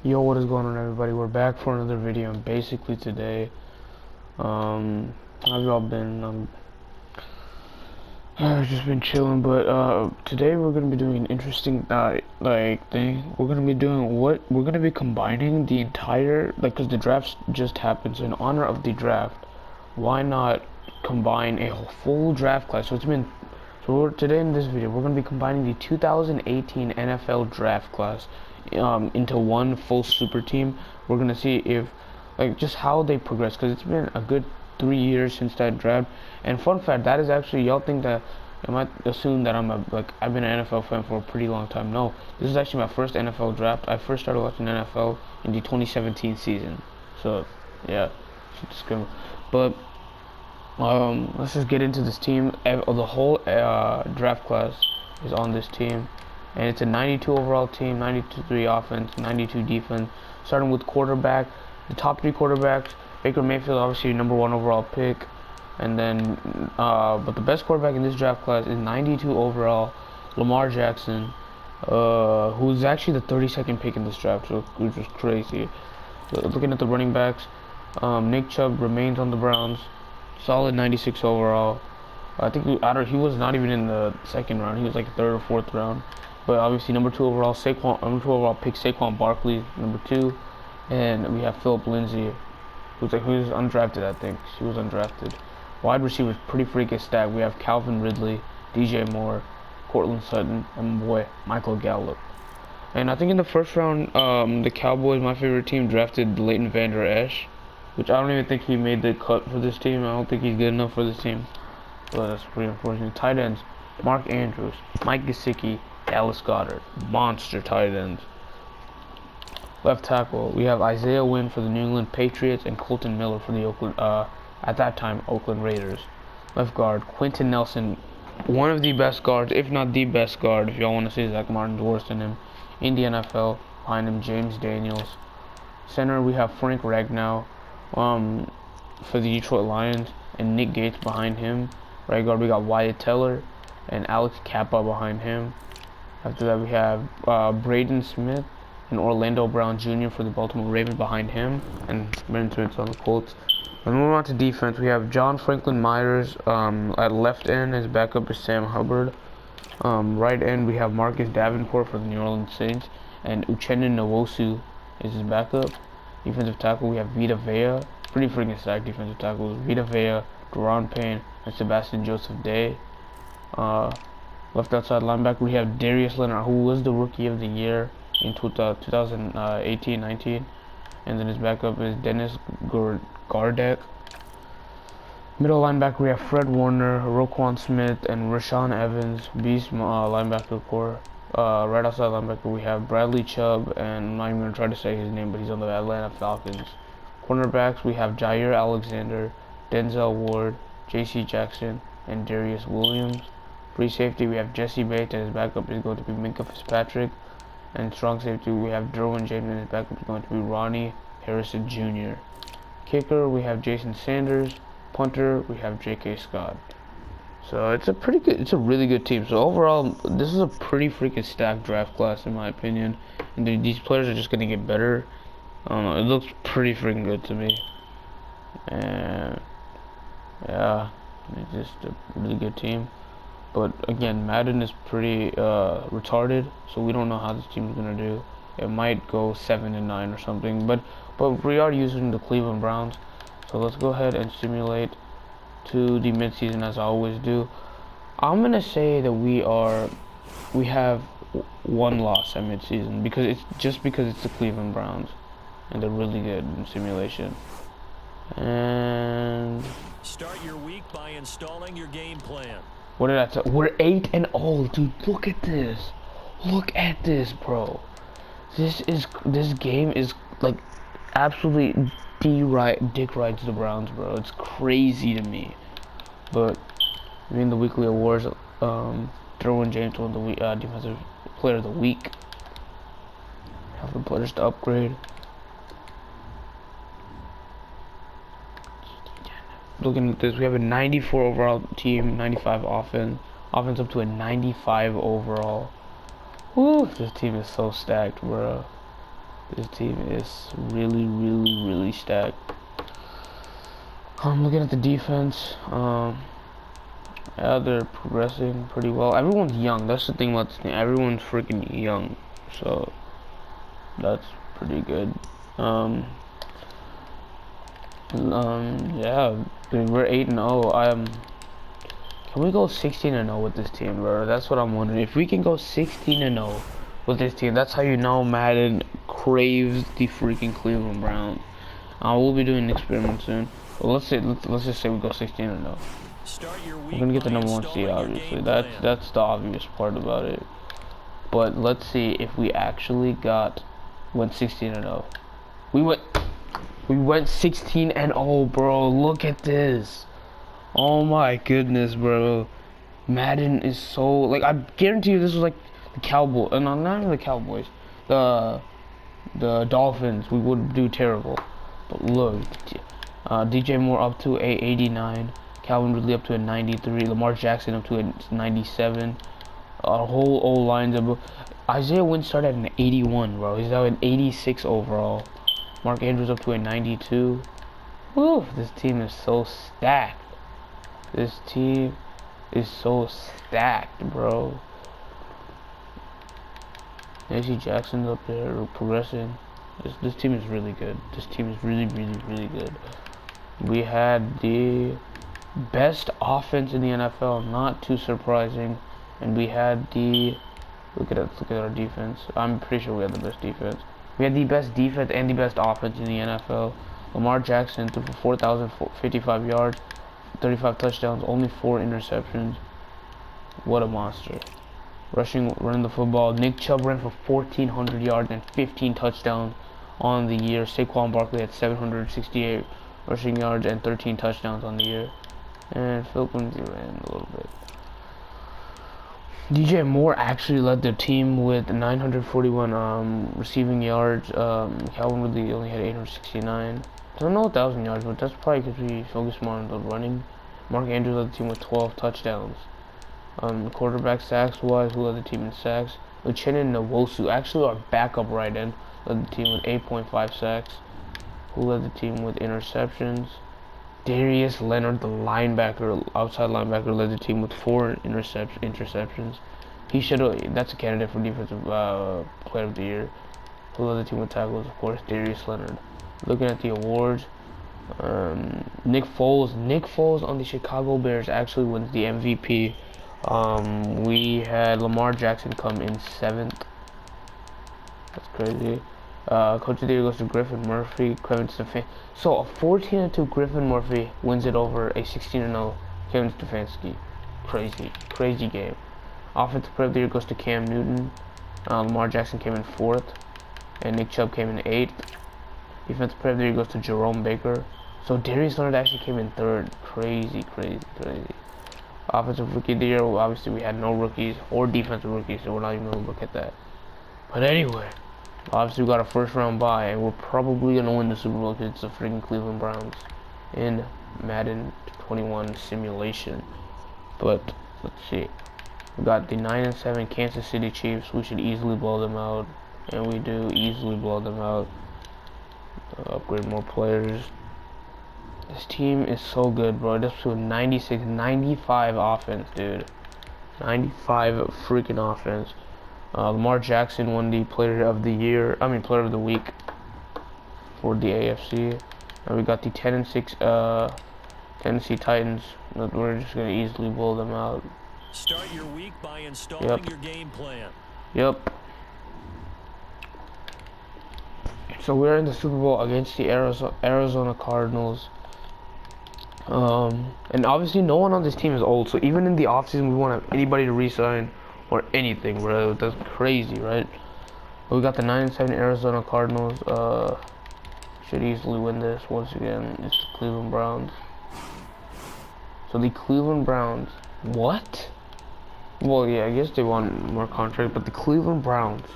Yo, what is going on, everybody? We're back for another video, and basically today, how have y'all been? I've just been chilling, but today we're gonna be doing an interesting thing. We're gonna be doing we're gonna be combining the entire because the draft just happened. So in honor of the draft, why not combine a full draft class? Today in this video we're gonna be combining the 2018 NFL draft class into one full super team. We're gonna see if just how they progress, because it's been a good 3 years since that draft. And fun fact, that is actually, y'all think that you might assume that I've been an NFL fan for a pretty long time. No, this is actually my first NFL draft. I first started watching NFL in the 2017 season. So yeah, it's good. But let's just get into this team. The whole draft class is on this team, and it's a 92 overall team, 92-3 offense, 92 defense. Starting with quarterback, the top three quarterbacks: Baker Mayfield, obviously #1 overall pick, and then but the best quarterback in this draft class is 92 overall, Lamar Jackson, who's actually the 32nd pick in this draft, so which was crazy. Looking at the running backs, Nick Chubb remains on the Browns, solid 96 overall. I think he was not even in the second round. He was like third or fourth round. But obviously number two overall pick Saquon Barkley, #2, and we have Philip Lindsay, who's undrafted. I think she was undrafted. Wide receivers pretty freaking stacked. We have Calvin Ridley, DJ Moore, Cortland Sutton, and my boy Michael Gallup. And I think in the first round, the Cowboys, my favorite team, drafted Leighton Vander Esch, which I don't even think he made the cut for this team. I don't think he's good enough for this team. But that's pretty unfortunate. Tight ends: Mark Andrews, Mike Gesicki, Dallas Goedert, monster tight ends. Left tackle, we have Isaiah Wynn for the New England Patriots and Colton Miller for the at that time, Oakland Raiders. Left guard, Quentin Nelson, one of the best guards, if not the best guard, if y'all want to say Zach Martin's worse than him, in the NFL. Behind him, James Daniels. Center, we have Frank Ragnow for the Detroit Lions, and Nick Gates behind him. Right guard, we got Wyatt Teller and Alex Kappa behind him. After that, we have Braden Smith and Orlando Brown Jr. for the Baltimore Ravens behind him, and Brandon Smith's on the Colts. And moving on to defense, we have John Franklin Myers at left end. His backup is Sam Hubbard. Right end, we have Marcus Davenport for the New Orleans Saints, and Uchenna Nwosu is his backup. Defensive tackle, we have Vita Vea. Pretty freaking stacked defensive tackles. Vita Vea, Deron Payne, and Sebastian Joseph Day. Left outside linebacker, we have Darius Leonard, who was the Rookie of the Year in 2018-19. And then his backup is Dennis Gardeck. Middle linebacker, we have Fred Warner, Roquan Smith, and Rashawn Evans, beast linebacker core. Right outside linebacker, we have Bradley Chubb, and I'm not even going to try to say his name, but he's on the Atlanta Falcons. Cornerbacks, we have Jair Alexander, Denzel Ward, J.C. Jackson, and Darius Williams. Free safety, we have Jesse Bates, and his backup is going to be Minkah Fitzpatrick. And strong safety, we have Derwin James, and his backup is going to be Ronnie Harrison Jr. Kicker, we have Jason Sanders. Punter, we have J.K. Scott. So it's a really good team. So overall, this is a pretty freaking stacked draft class in my opinion. And these players are just gonna get better. I don't know, it looks pretty freaking good to me. And yeah, it's just a really good team. But again, Madden is pretty retarded, so we don't know how this team is gonna do. It might go 7-9 or something, but we are using the Cleveland Browns. So let's go ahead and simulate to the midseason as I always do. I'm gonna say that we have one loss at midseason because it's the Cleveland Browns, and they're really good in simulation. And start your week by installing your game plan. What did I tell? We're 8-0, dude. Look at this. Look at this, bro. This game is like absolutely dick rides the Browns, bro. It's crazy to me. But in the weekly awards, Derwin James won the defensive player of the week. Have the players to upgrade. Looking at this, we have a 94 overall team, 95 offense up to a 95 overall. Woo, this team is so stacked, bro. This team is really, really, really stacked. I'm looking at the defense. Yeah, they're progressing pretty well. Everyone's young. That's the thing about this team. Everyone's freaking young, so that's pretty good. Yeah, dude, we're 8-0. Can we go 16-0 with this team, bro? That's what I'm wondering. If we can go 16-0 with this team, that's how you know Madden craves the freaking Cleveland Browns. We'll be doing an experiment soon. But let's just say we go 16-0. Start your We're week gonna get the by number one seed, installing your obviously. game That's plan. that's the obvious part about it. But let's see if we actually went 16-0. We went 16-0, bro. Look at this. Oh my goodness, bro. Madden is so, like, I guarantee you this was like the Cowboys. No, not even the Cowboys. The Dolphins. We would do terrible. But look, DJ Moore up to a 89. Calvin Ridley up to a 93. Lamar Jackson up to a 97. Our whole O-line's up. Isaiah Wynn started at an 81, bro. He's now an 86 overall. Mark Andrews up to a 92. Woo, this team is so stacked. This team is so stacked, bro. AC Jackson's up there progressing. This team is really good. This team is really, really, really good. We had the best offense in the NFL, not too surprising, and we had the look at our defense. I'm pretty sure we had the best defense. We had the best defense and the best offense in the NFL. Lamar Jackson threw for 4,055 yards, 35 touchdowns, only 4 interceptions. What a monster. Running the football. Nick Chubb ran for 1,400 yards and 15 touchdowns on the year. Saquon Barkley had 768 rushing yards and 13 touchdowns on the year. And Philip Lindsay ran a little bit. DJ Moore actually led the team with 941 receiving yards. Calvin Ridley only had 869. So no 1,000 yards, but that's probably because we focused more on the running. Mark Andrews led the team with 12 touchdowns. Quarterback sacks wise, who led the team in sacks? Uchenna Nwosu, actually our backup right end, led the team with 8.5 sacks. Who led the team with interceptions? Darius Leonard, the linebacker, outside linebacker, led the team with 4 interceptions. He should have. That's a candidate for defensive player of the year. Who led the team with tackles? Of course, Darius Leonard. Looking at the awards, Nick Foles on the Chicago Bears actually wins the MVP. We had Lamar Jackson come in 7th. That's crazy. Coach of the year goes to Griffin Murphy, Kevin Stefanski. So a 14-2 Griffin Murphy wins it over a 16-0 Kevin Stefanski. Crazy game. Offensive player of the year goes to Cam Newton. Lamar Jackson came in 4th, and Nick Chubb came in 8th. Defensive player of the year goes to Jerome Baker. So Darius Leonard actually came in 3rd. Crazy. Offensive rookie of the year, well, obviously we had no rookies or defensive rookies, so we're not even going to look at that. But anyway, obviously we got a first round bye, and we're probably going to win the Super Bowl because it's the freaking Cleveland Browns in Madden 21 simulation. But let's see. We got the 9-7 Kansas City Chiefs. We should easily blow them out, and we do easily blow them out. Upgrade more players. This team is so good, bro. It up to a 96, 95 offense, dude. 95 freaking offense. Lamar Jackson won the player of the week for the AFC. And we got the 10-6 Tennessee Titans. We're just gonna easily blow them out. Start your week by installing your game plan. Yep. So we're in the Super Bowl against the Arizona Cardinals. And obviously no one on this team is old, so even in the offseason we won't have anybody to re-sign or anything, bro. That's crazy, right? But we got the 9-7 Arizona Cardinals. Should easily win this once again. It's the Cleveland Browns. So the Cleveland Browns, what? Well, yeah, I guess they want more contract, but the Cleveland Browns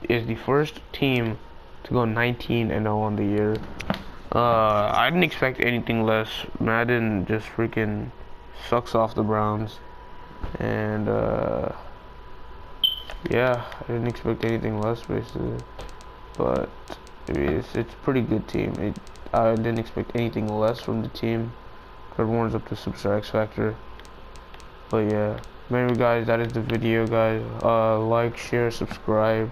is the first team to go 19-0 on the year. I didn't expect anything less. Madden just freaking sucks off the Browns, and yeah, I didn't expect anything less basically. But I mean, it's a pretty good team. I didn't expect anything less from the team. Everyone's up to Superstar X Factor. But yeah, anyway, guys, that is the video, guys. Like, share, subscribe,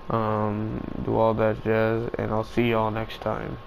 do all that jazz, and I'll see y'all next time.